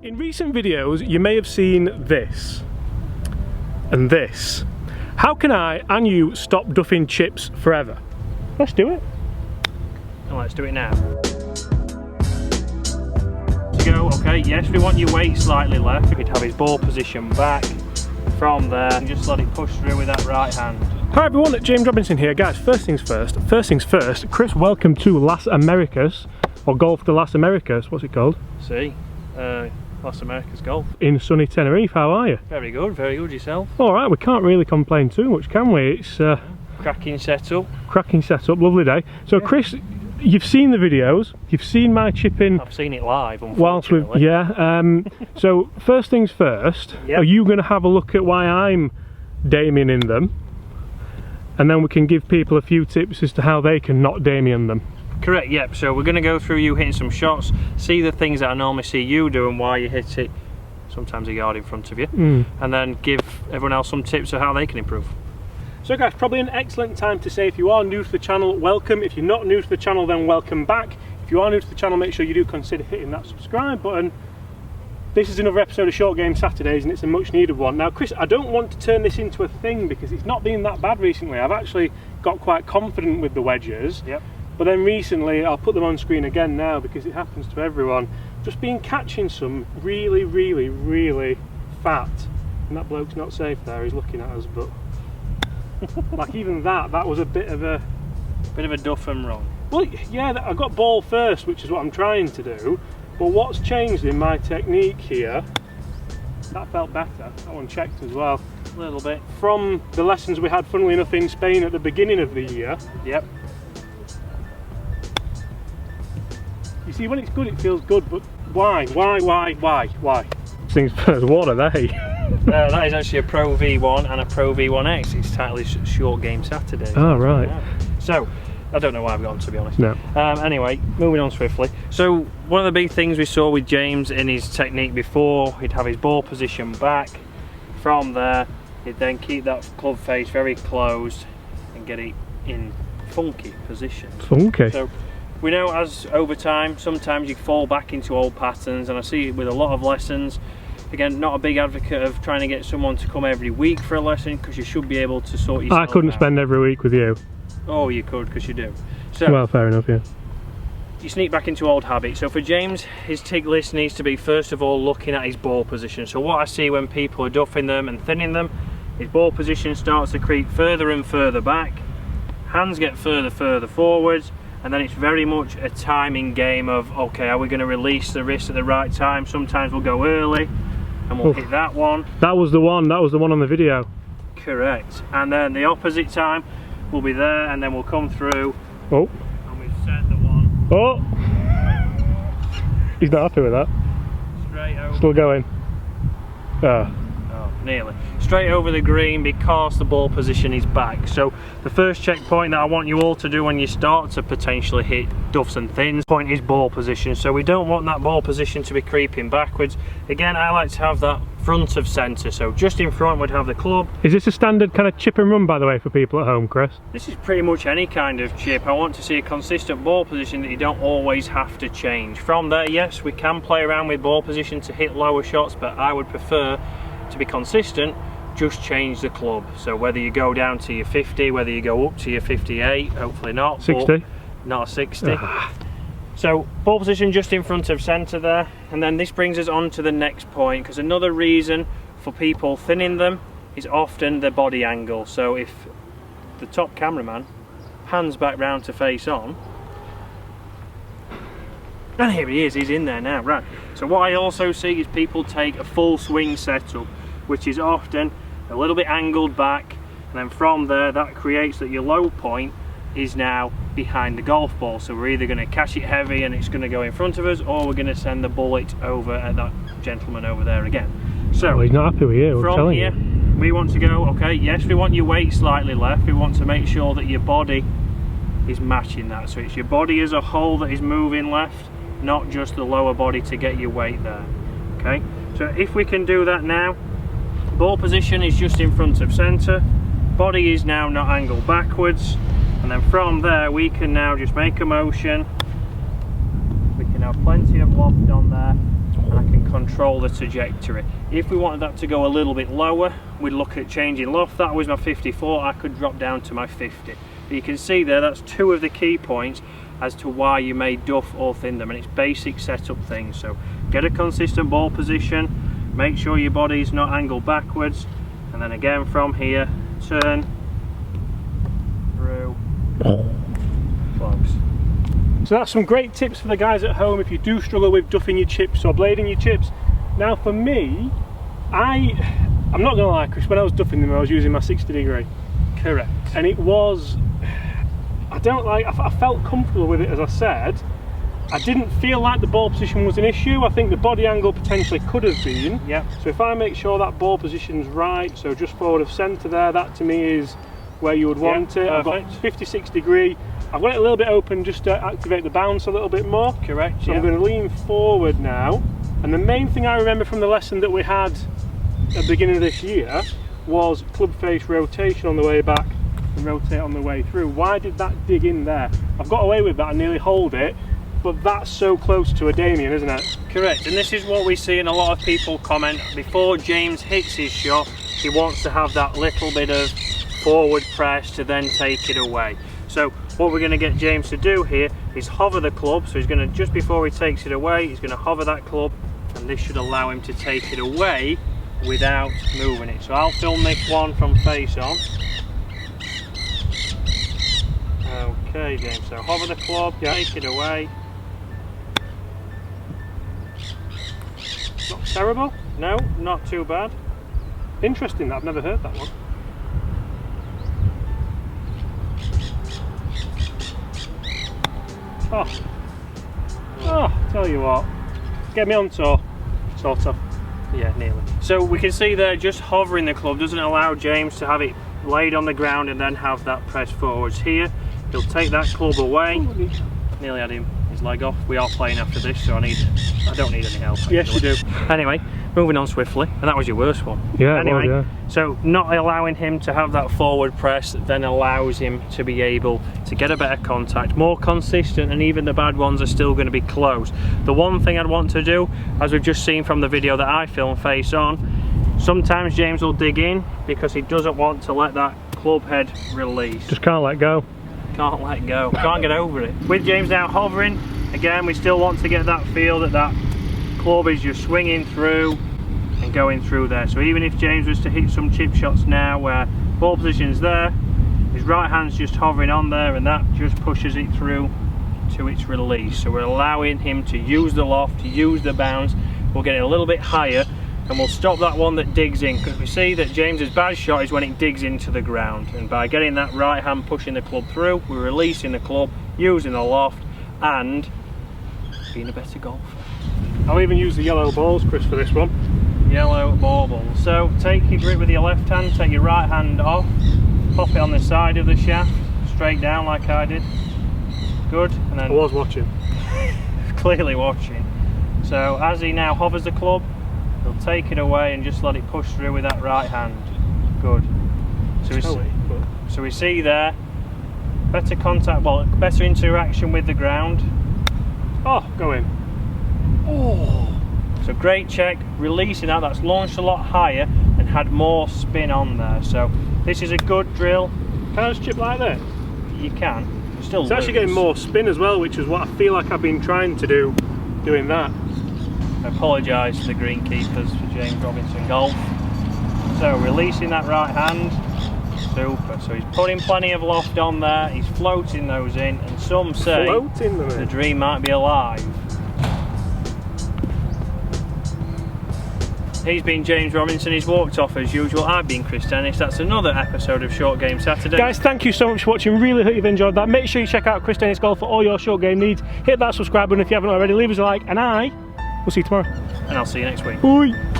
In recent videos, you may have seen this and this. How can I and you stop duffing chips forever? Let's do it. Well, let's do it now. Go, okay, yes, we want your weight slightly left. We'd have his ball position back from there and just let it push through with that right hand. Hi everyone, James Robinson here. Guys, first things first, Chris, welcome to Las Americas, or Golf de Las Americas, what's it called? See, Las Americas Golf. In sunny Tenerife, how are you? Very good yourself. Alright, we can't really complain too much, can we? It's cracking setup. Cracking setup, lovely day. So yeah. Chris, you've seen the videos, you've seen my chipping. I've seen it live, unfortunately. So first things first, yep. Are you going to have a look at why I'm Damiening them? And then we can give people a few tips as to how they can not Damien them. Correct, yep. So we're going to go through you hitting some shots, see the things that I normally see you do and why you hit it, sometimes a yard in front of you, and then give everyone else some tips of how they can improve. So guys, probably an excellent time to say if you are new to the channel, welcome. If you're not new to the channel, then welcome back. If you are new to the channel, make sure you do consider hitting that subscribe button. This is another episode of Short Game Saturdays and it's a much needed one. Now Chris, I don't want to turn this into a thing because it's not been that bad recently. I've actually got quite confident with the wedges. Yep. But then recently, I'll put them on screen again now because it happens to everyone, just been catching some really fat. And that bloke's not safe there, he's looking at us, but like even that was a bit of a duff and run. Well, yeah, I got ball first, which is what I'm trying to do. But what's changed in my technique here, that felt better. That one checked as well. A little bit. From the lessons we had, funnily enough, in Spain at the beginning of the year. Yep. You see, when it's good, it feels good, but why? Things first, what are they? That is actually a Pro V1 and a Pro V1X. It's titled Short Game Saturday. Oh, right. Yeah. So, I don't know why I've gone, to be honest. No. Anyway, moving on swiftly. So, one of the big things we saw with James in his technique before, he'd have his ball position back. From there, he'd then keep that club face very closed and get it in funky positions. Funky? So, we know as over time, sometimes you fall back into old patterns, and I see it with a lot of lessons. Again, not a big advocate of trying to get someone to come every week for a lesson, because you should be able to sort yourself out. I couldn't spend every week with you. Oh, you could, because you do. So, well, fair enough, yeah. You sneak back into old habits. So for James, his tick list needs to be first of all looking at his ball position. So what I see when people are duffing them and thinning them, his ball position starts to creep further and further back, hands get further forwards, and then it's very much a timing game of, okay, are we going to release the wrist at the right time? Sometimes we'll go early and we'll hit that one. That was the one on the video. Correct. And then the opposite time we'll be there, and then we'll come through. Oh. And we've set the one. Oh. He's not happy with that. Straight over. Still going. Oh, nearly. Straight over the green because the ball position is back. So the first checkpoint that I want you all to do when you start to potentially hit duffs and thins point is ball position. So we don't want that ball position to be creeping backwards. Again, I like to have that front of centre, so just in front would have the club. Is this a standard kind of chip and run, by the way, for people at home, Chris? This is pretty much any kind of chip. I want to see a consistent ball position that you don't always have to change. From there, yes, we can play around with ball position to hit lower shots, but I would prefer to be consistent, just change the club. So whether you go down to your 50, whether you go up to your 58, hopefully not. 60? Not a 60. So ball position just in front of centre there, and then this brings us on to the next point, because another reason for people thinning them is often the body angle. So if the top cameraman hands back round to face on, and here he is, he's in there now, right. So what I also see is people take a full swing setup, which is often a little bit angled back, and then from there that creates that your low point is now behind the golf ball. So we're either going to catch it heavy and it's going to go in front of us, or we're going to send the bullet over at that gentleman over there again. So well, he's not happy with you, from here we want to go, okay, yes, we want your weight slightly left, we want to make sure that your body is matching that, so it's your body as a whole that is moving left, not just the lower body to get your weight there. Okay, so if we can do that now, ball position is just in front of centre, body is now not angled backwards, and then from there we can now just make a motion. We can have plenty of loft on there, and I can control the trajectory. If we wanted that to go a little bit lower, we'd look at changing loft. That was my 54, I could drop down to my 50. But you can see there, that's two of the key points as to why you may duff or thin them, and it's basic setup things. So get a consistent ball position, make sure your body's not angled backwards, and then again from here, turn through, close. So that's some great tips for the guys at home if you do struggle with duffing your chips or blading your chips. Now for me, I'm not gonna lie, Chris, when I was duffing them I was using my 60 degree. Correct. And it was, I felt comfortable with it, as I said. I didn't feel like the ball position was an issue. I think the body angle potentially could have been. Yep. So if I make sure that ball position's right, so just forward of centre there, that to me is where you would want it. I've got 56 degree. I've got it a little bit open just to activate the bounce a little bit more. Correct. So I'm going to lean forward now. And the main thing I remember from the lesson that we had at the beginning of this year was club face rotation on the way back and rotate on the way through. Why did that dig in there? I've got away with that and nearly hold it, but that's so close to a Damien, isn't it? Correct, and this is what we see, and a lot of people comment before James hits his shot, he wants to have that little bit of forward press to then take it away. So what we're going to get James to do here is hover the club. So he's going to, just before he takes it away, he's going to hover that club, and this should allow him to take it away without moving it. So I'll film this one from face on. Okay, James, so hover the club, take it away. Not terrible. No, not too bad. Interesting, I've never heard that one. Oh, tell you what, get me on tour, sort of. Yeah, nearly. So we can see there, just hovering the club doesn't allow James to have it laid on the ground and then have that press forwards. Here, he'll take that club away. Nearly had his leg off. We are playing after this, so I don't need any help. Actually. Yes, you do. Anyway, moving on swiftly, and that was your worst one. Yeah, anyway, it was, yeah. So not allowing him to have that forward press then allows him to be able to get a better contact, more consistent, and even the bad ones are still going to be close. The one thing I'd want to do, as we've just seen from the video that I filmed face on, sometimes James will dig in because he doesn't want to let that club head release. Just can't let go. Can't let go, can't get over it. With James now hovering, again we still want to get that feel that that club is just swinging through and going through there. So even if James was to hit some chip shots now where ball position's there, his right hand's just hovering on there and that just pushes it through to its release. So we're allowing him to use the loft, to use the bounce. We'll get it a little bit higher and we'll stop that one that digs in, because we see that James's bad shot is when it digs into the ground, and by getting that right hand pushing the club through, we're releasing the club, using the loft and being a better golfer. I'll even use the yellow balls, Chris, for this one. Yellow baubles. So take your grip with your left hand, take your right hand off, pop it on the side of the shaft, straight down like I did. Good. And then I was watching. Clearly watching. So as he now hovers the club, he'll take it away and just let it push through with that right hand. Good. So we see there, better contact, well, better interaction with the ground. Oh, go in. Oh. So great check, releasing that, that's launched a lot higher and had more spin on there. So this is a good drill. Can I just chip like that? You can. It's actually getting more spin as well, which is what I feel like I've been trying to do, doing that. I apologise to the greenkeepers for James Robinson Golf. So releasing that right hand, super. So he's putting plenty of loft on there, he's floating those in, and some say the dream might be alive. He's been James Robinson, he's walked off as usual. I've been Chris Dennis. That's another episode of Short Game Saturday. Guys, thank you so much for watching. Really hope you've enjoyed that. Make sure you check out Chris Dennis Golf for all your short game needs. Hit that subscribe button if you haven't already. Leave us a like, and I will see you tomorrow. And I'll see you next week. Bye.